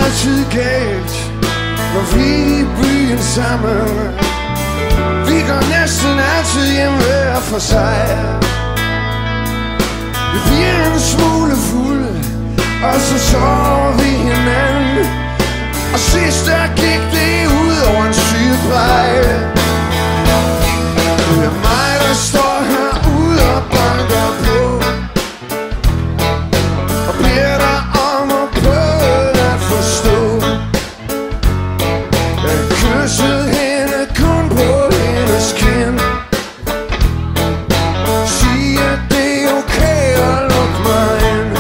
altid galt, når vi er i byen sammen. Vi går næsten altid hjem hver for sig. Vi bliver en smule fulde, og så sover vi hinanden. Og sidst der gik det ud over en sygepleje. Det er mig, der står herude og banker på og beder dig om at prøve at forstå. Jeg kyssede hende kun på hendes kind. Sig at det er okay at lukke mig ind.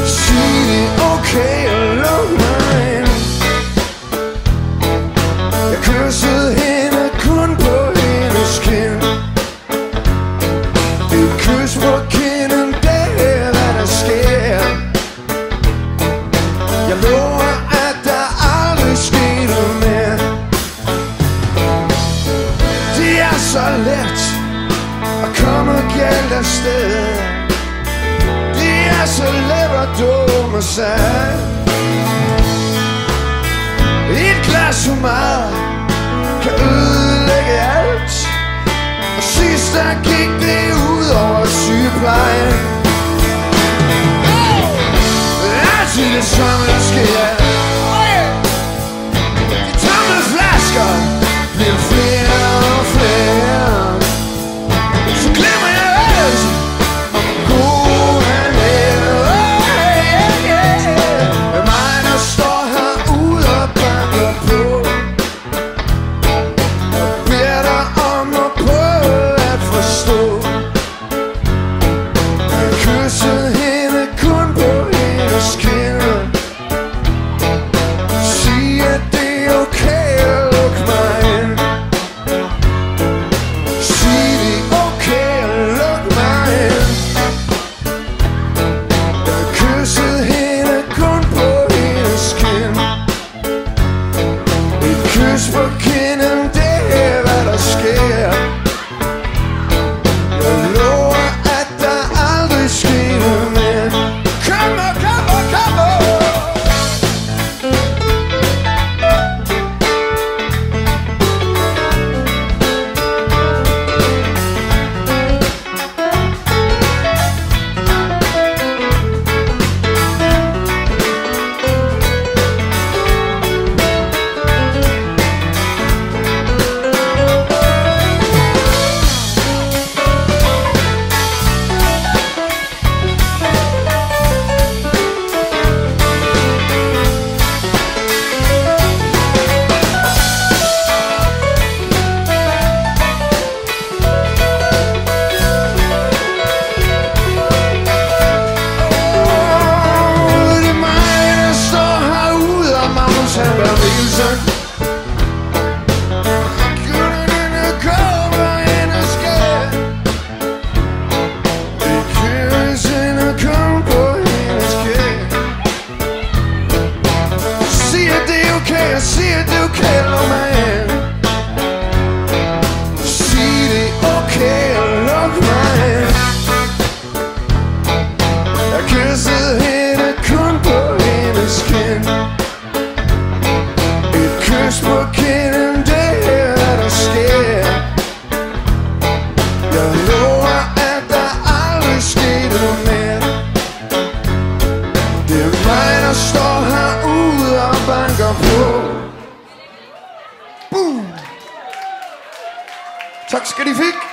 Sig det er okay at lukke mig ind. Jeg kyssede hende kun på hendes kind. Et kys på kinden, det er hvad der sker. Jeg lover at der aldrig skete mere. Det er så let at komme galt afsted. Det er så let at dumme sig. Et glas for meget kan ødelægge alt. Og sidst der gik det ud over sygeplejen. Altid det samme der sker. De tomme flasker bliver flere og flere. Så glemmer jeg alt om god han er. Det er mig der står herude og banker på og beder dig om at prøve at forstå. Jeg kyssede hende kun på hendes kinder. Sig at det er okay at lukke mig ind. Sig det er okay at lukke mig ind. Jeg kyssede hende kun på hendes kind. Et kys på kinden, det er hvad der sker. Jeg lover at der aldrig skete mere. Kom on, kom on, kom on. Sig at det er okay at lukke mig ind. Sig det er okay at lukke mig ind. Jeg kyssede hende kun på hendes kind. Et kys på kinden, det er hvad der sker. Jeg lover at der aldrig skete mere. Det er mig der står herude og banker på. Tak skal de fik.